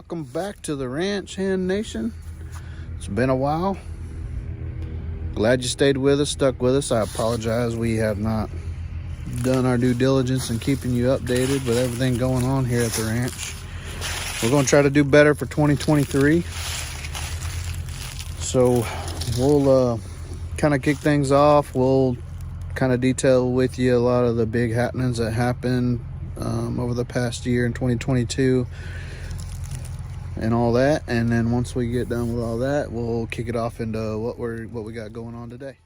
welcome back to the Ranch Hand Nation. It's been a while. Glad you stayed with us, stuck with us. I apologize we have not done our due diligence in keeping you updated with everything going on here at the ranch. We're going to try to do better for 2023. So we'll kind of kick things off. We'll kind of detail with you a lot of the big happenings that happened over the past year in 2022 and all that. And then once we get done with all that, we'll kick it off into what we got going on today.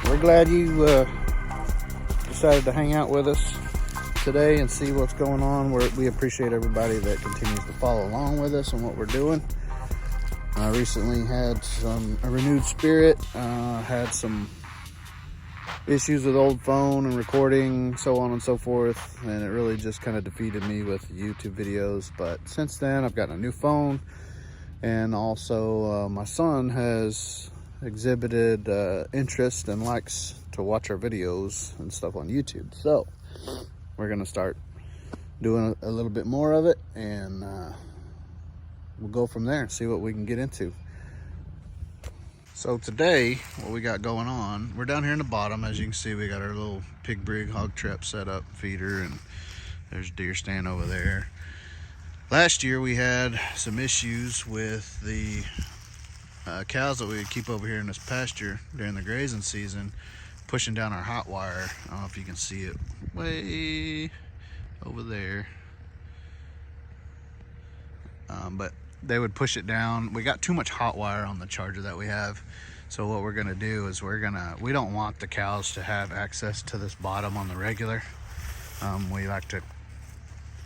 We're glad you decided to hang out with us today and see what's going on. We appreciate everybody that continues to follow along with us and what we're doing. I recently had a renewed spirit, had some issues with old phone and recording, so on and so forth, and it really just kind of defeated me with YouTube videos. But since then, I've gotten a new phone, and also my son has exhibited interest and likes to watch our videos and stuff on YouTube. So we're gonna start doing a little bit more of it, and we'll go from there and see what we can get into. So today, what we got going on, we're down here in the bottom. As you can see, we got our little pig brig hog trap set up, feeder, and there's deer stand over there. Last year we had some issues with the cows that we would keep over here in this pasture during the grazing season, pushing down our hot wire. I don't know if you can see it way over there, but they would push it down. We got too much hot wire on the Charger that we have, so what we're gonna do is we don't want the cows to have access to this bottom on the regular. We like to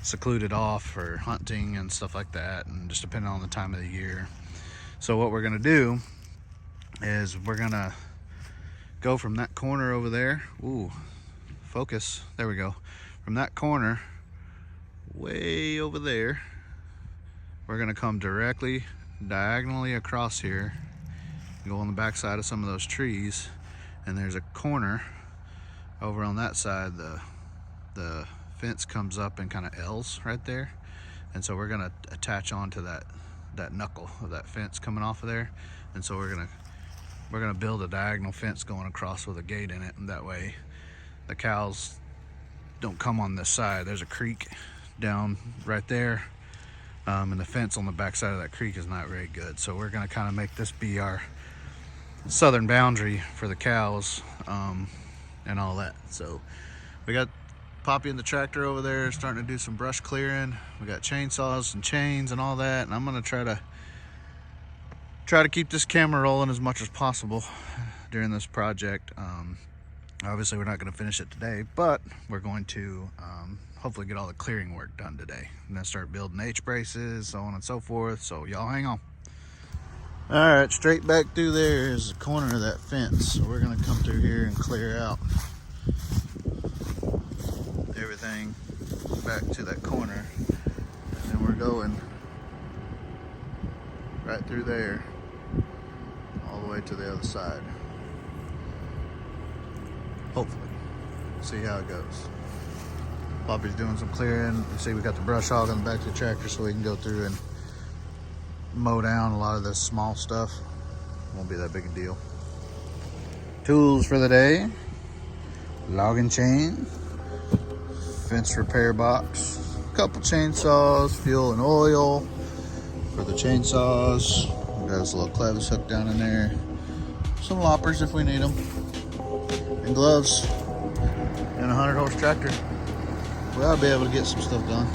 seclude it off for hunting and stuff like that, and just depending on the time of the year. So what we're gonna do is we're gonna go from that corner over there. Ooh, focus, there we go. From that corner, way over there, we're gonna come directly, diagonally across here, go on the back side of some of those trees, and there's a corner over on that side. The fence comes up and kind of L's right there, and so we're gonna attach onto that knuckle of that fence coming off of there. And so we're gonna build a diagonal fence going across with a gate in it, and that way the cows don't come on this side. There's a creek down right there, and the fence on the back side of that creek is not very good. So we're gonna kind of make this be our southern boundary for the cows, and all that. So we got Poppy in the tractor over there starting to do some brush clearing. We got chainsaws and chains and all that, and I'm gonna try to try to keep this camera rolling as much as possible during this project. Obviously we're not going to finish it today, but we're going to hopefully get all the clearing work done today and then start building H-braces, so on and so forth. So y'all hang on. All right, straight back through there is the corner of that fence. So we're going to come through here and clear out everything back to that corner, and then we're going right through there all the way to the other side. Hopefully. See how it goes. Bobby's doing some clearing. You see we got the brush hog on the back of the tractor so we can go through and mow down a lot of this small stuff. Won't be that big a deal. Tools for the day: logging chain, fence repair box, a couple chainsaws, fuel and oil for the chainsaws. Got this little clevis hook down in there. Some loppers if we need them, and gloves, and a 100-horse tractor. We ought to be able to get some stuff done.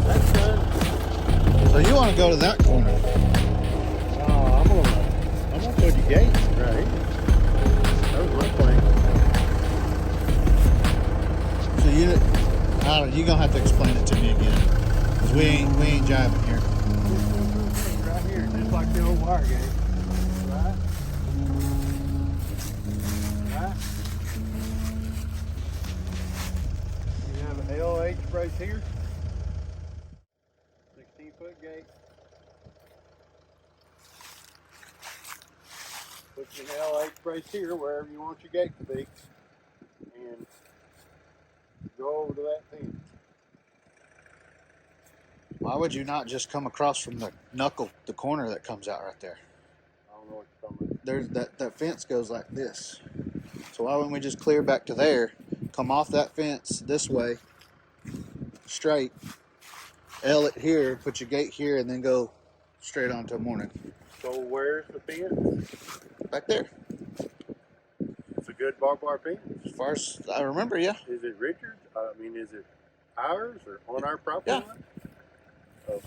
That's done. So you want to go to that corner? I'm gonna put the gate right here. That was my plan. So you're gonna have to explain it to me again, cause we ain't jiving here. Right here, just like the old wire gate. Right? Right? You have an LH brace here. 16-foot gate. Put your LH brace here wherever you want your gate to be. And go over to that fence. Why would you not just come across from the corner that comes out right there? I don't know what you're talking about. There's that fence goes like this. So why wouldn't we just clear back to there, come off that fence this way, straight, L it here, put your gate here, and then go straight on to morning. So where's the fence? Back there. It's a good barbed wire fence. As far as I remember, yeah. Is it Richard's? Is it ours or on our property Yeah. line? So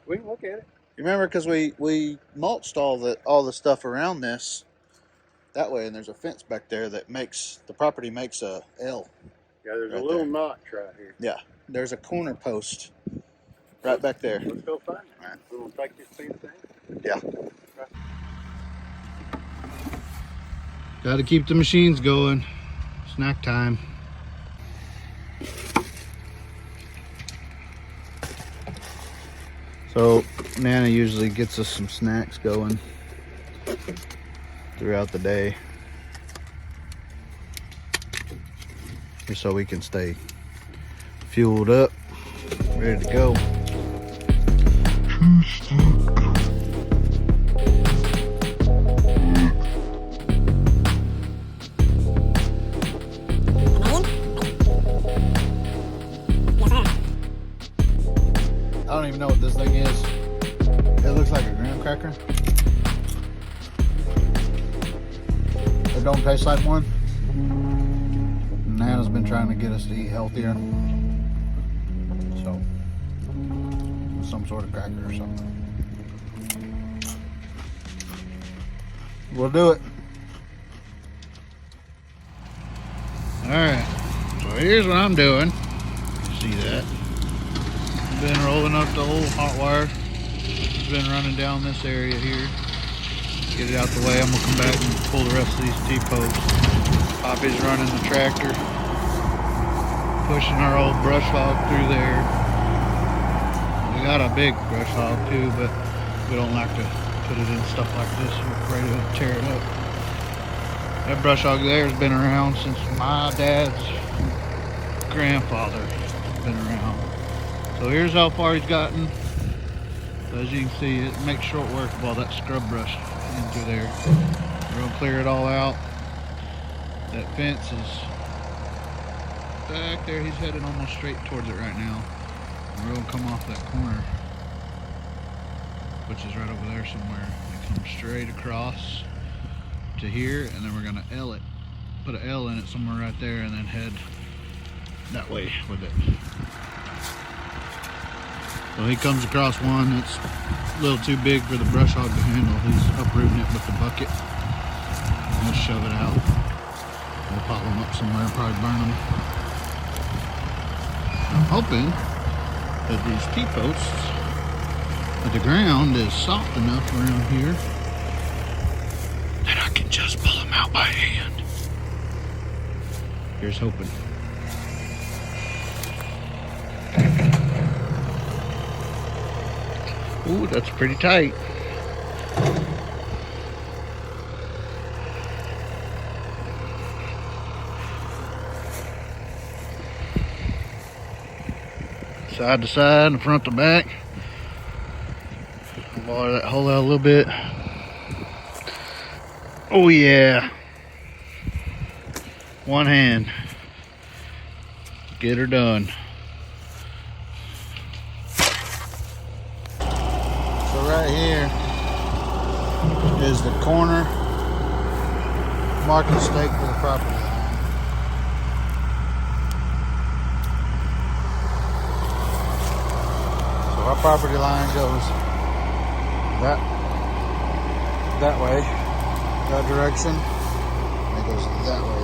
we can look at it. You remember, because we mulched all the stuff around this that way, and there's a fence back there that makes the property makes a L. Yeah, there's Right a little there. notch right here. Yeah, there's a corner post right back there. Let's go find it. All right. We're gonna take this fence down. Yeah. Right. Got to keep the machines going. Snack time. So Nana usually gets us some snacks going throughout the day, just so we can stay fueled up, ready to go. I don't even know what this thing is. It looks like a graham cracker. It don't taste like one. Nana's been trying to get us to eat healthier. So, some sort of cracker or something. We'll do it. Alright, so here's what I'm doing. See that? Been rolling up the old hot wire. It's been running down this area here. Get it out the way. I'm gonna come back and pull the rest of these T-posts. Poppy's running the tractor, pushing our old brush hog through there. We got a big brush hog too, but we don't like to put it in stuff like this. We're afraid it'll tear it up. That brush hog there has been around since my dad's grandfather has been around. So here's how far he's gotten. So as you can see, it makes short work of all that scrub brush in through there. We're gonna clear it all out. That fence is back there. He's headed almost straight towards it right now. And we're gonna come off that corner, which is right over there somewhere, and come straight across to here, and then we're gonna L it put an L in it somewhere right there and then head that way with it. So he comes across one that's a little too big for the brush hog to handle. He's uprooting it with the bucket. We'll shove it out. We'll pop them up somewhere and probably burn them. I'm hoping that these T-posts, that the ground is soft enough around here that I can just pull them out by hand. Here's hoping. Ooh, that's pretty tight. Side to side and front to back. Bar that hole out a little bit. Oh yeah. One hand. Get her done. So right here is the corner marking stake for the property line. So our property line goes that way, that direction. And it goes that way,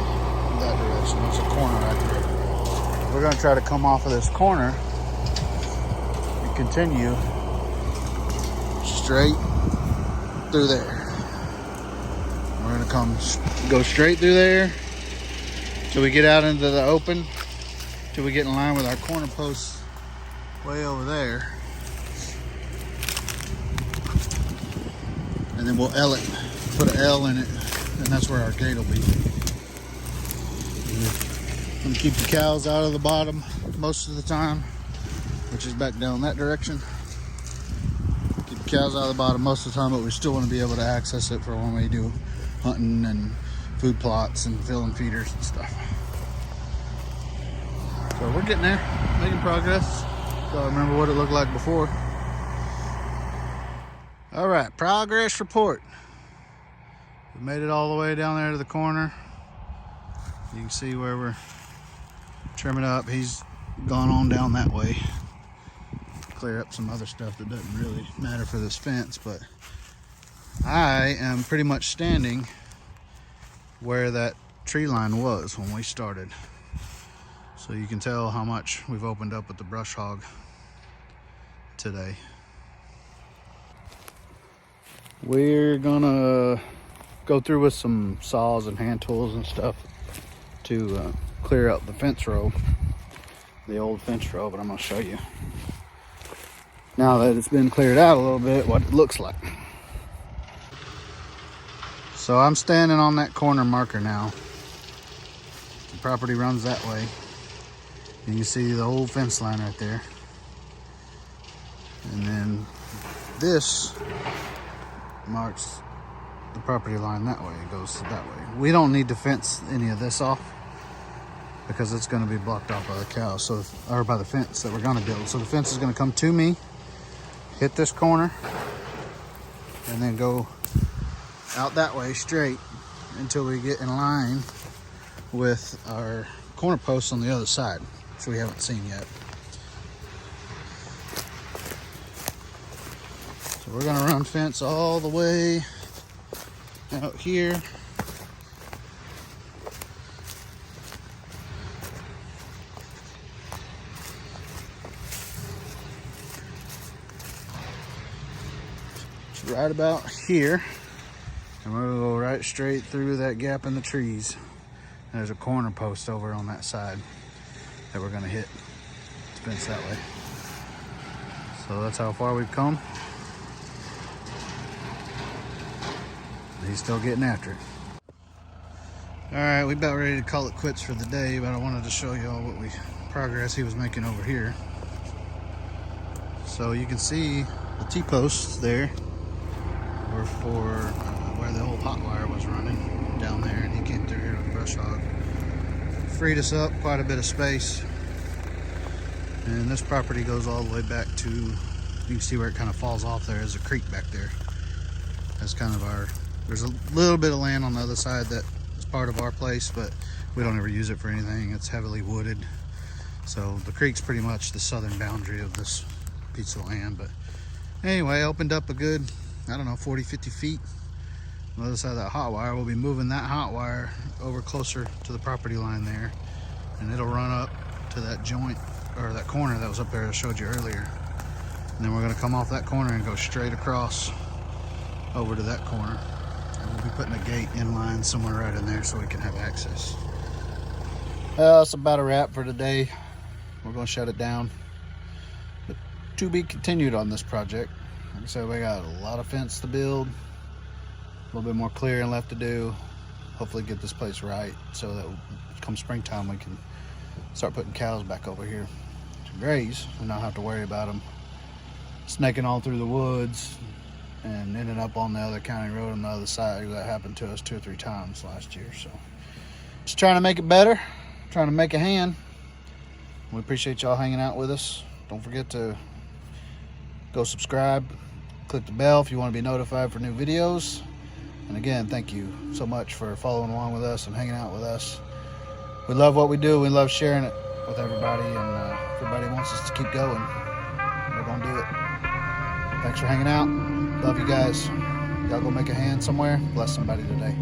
that direction. It's a corner right there. We're going to try to come off of this corner and continue straight through there. We're going to go straight through there till we get out into the open, till we get in line with our corner posts way over there. And then we'll L it, put an L in it, and that's where our gate will be. I'm gonna keep the cows out of the bottom most of the time, which is back down that direction. Keep the cows out of the bottom most of the time, but we still want to be able to access it for when we do hunting and food plots and filling feeders and stuff. So we're getting there, making progress. So I remember what it looked like before. All right, progress report. We made it all the way down there to the corner. You can see where we're trimming up. He's gone on down that way. Clear up some other stuff that doesn't really matter for this fence, but I am pretty much standing where that tree line was when we started. So you can tell how much we've opened up with the brush hog today. We're gonna go through with some saws and hand tools and stuff to clear out the fence row, the old fence row, but I'm gonna show you now that it's been cleared out a little bit what it looks like. So I'm standing on that corner marker now. The property runs that way. You can see the old fence line right there. And then this marks the property line that way. It goes that way. We don't need to fence any of this off because it's going to be blocked off by the cows, so, or by the fence that we're going to build. So the fence is going to come to me, hit this corner, and then go out that way straight until we get in line with our corner posts on the other side, which we haven't seen yet. So we're gonna run fence all the way out here. It's right about here. And we're gonna go right straight through that gap in the trees. And there's a corner post over on that side that we're gonna hit to fence that way. So that's how far we've come. He's still getting after it. All right, we about ready to call it quits for the day, but I wanted to show y'all what progress he was making over here. So you can see the T-posts there were for where the old hot wire was running down there, and he came through here with a brush hog. Freed us up quite a bit of space. And this property goes all the way back to, you can see where it kind of falls off there. There's a creek back there. That's kind of our, there's a little bit of land on the other side that is part of our place, but we don't ever use it for anything. It's heavily wooded. So the creek's pretty much the southern boundary of this piece of land. But anyway, opened up a good, I don't know, 40, 50 feet. On the other side of that hot wire, we'll be moving that hot wire over closer to the property line there. And it'll run up to that joint, or that corner that was up there I showed you earlier. And then we're gonna come off that corner and go straight across over to that corner. And we'll be putting a gate in line somewhere right in there so we can have access. Well, that's about a wrap for today. We're gonna shut it down. But to be continued on this project. Like I said, we got a lot of fence to build, a little bit more clearing left to do. Hopefully get this place right so that come springtime we can start putting cows back over here to graze and not have to worry about them snaking all through the woods and ending up on the other county road on the other side. That happened to us 2 or 3 times last year. So just trying to make it better, trying to make a hand. We appreciate y'all hanging out with us. Don't forget to go subscribe, click the bell if you want to be notified for new videos. And again, thank you so much for following along with us and hanging out with us. We love what we do. We love sharing it with everybody, and everybody wants us to keep going. We're gonna do it. Thanks for hanging out. Love you guys. Y'all go make a hand somewhere. Bless somebody today.